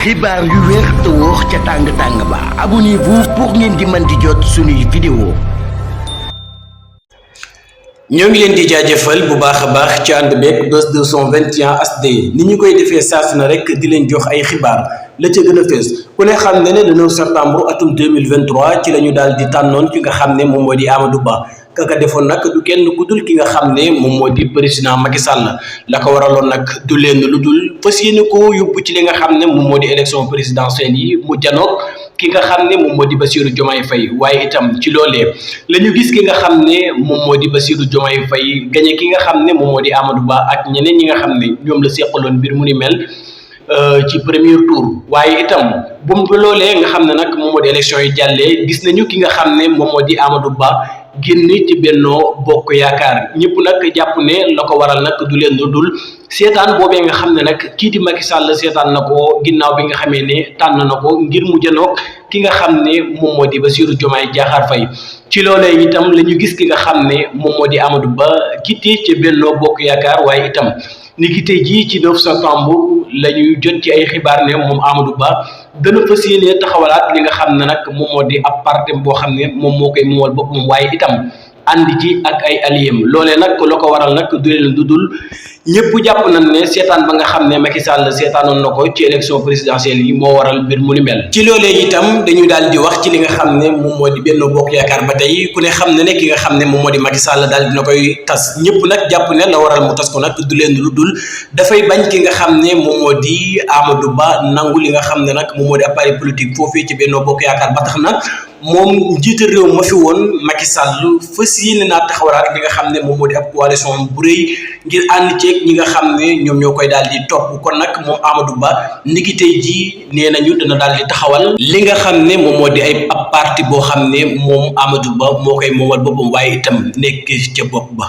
xibaar yu wér te wóor ca tàng ba abonnez-vous pour ngeen di mën di jot suñuy vidéo. ñoo ngi leen di jaajëfal bu baax a baax ci ànd beeg Buzz 221 HD ni ñu koy defee saa su ne rek di leen jox ay xibaar la ca gën a fees ku ne xam ne le 9 septembre atum 2023 ci la ñu daal di tànnoon ki nga xam ne moom moo di Amadou Ba kaka defoon nag du kenn ku dul ki nga xam ne moom moo di président Macky Sall la ko waraloon nag du leen lu dul fas yéene ko yóbbu ci li nga xam ne moom moo di élection présidentielle yi mu janoog ki nga xam ne moom moo di Bassirou Diomaye Faye waaye itam ci loolee la ñu gis ki nga xam ne moom moo di Bassirou Diomaye Faye gañe ki nga xam ne moom moo di Amadou Ba ak ñeneen ñi nga xam ne ñoom la seqaloon mbir mu ni mel ci premier tour waaye itam bu mu loolee nga xam ne nag moom moo di élection yi jàllee gis nañu ki nga xam ne moom moo di Amadou Ba génn ci Benno Bokk Yaakaar ñëpp nag jàpp ne la ko waral nag du leen lu dul seetaan boobee nga xam ne nag kii di Macky Sall seetaan na ko ginnaaw bi nga xamee ne tànn na ko ngir mu janoog ki nga xam ne moom moo di Bassirou Diomaye Diakhar Faye ci loolee itam la ñu gis ki nga xam ne moom moo di Amadou Ba quitté ci Benno Bokk Yaakaar waaye itam ni ki tey jii ci 9 septembre la ñuy jot ci ay xibaar ne moom Amadou Ba dana fas yéene taxawalaat li nga xam ne nag moom moo di ab parti boo xam ne moom moo koy moomal boppam waaye itam ànd ci ak ay alliés loolee nag la ko waral nag du leen lu dul ñëpp jàpp nañ ne seetaan ba nga xam ne Macky Sall seetaanoon na ko ci élection présidentielle yi moo waral mbir mu ni mel. ci loolee itam dañu daal di wax ci li nga xam ne moom moo di Benno Bokk Yaakaar ba tey ku ne xam ne ki nga xam ne moom moo di Macky Sall daal dina koy tas ñëpp nag jàpp ne la waral mu tas ko nag du leen lu dul dafay bañ ki nga xam ne moom moo di Amadou Ba nangu li nga xam ne nag moom moo di appareil politique foofii ci Benno Bokk Yaakaar ba tax nag moom njiitu réew ma fi woon Macky Sall fas yéene naa taxawalaat li nga xam ne moom moo di ab coalition bu rëy ngir ànd ceeg ñi nga xam ne ñoom ñoo koy daal di topp kon nag moom Amadou Ba niki tey jii nee nañu dana daal di taxawal li nga xam ne moom moo di ab parti boo xam ne moom Amadou Ba moo koy moomal boppam waaye itam nekk ca bopp ba.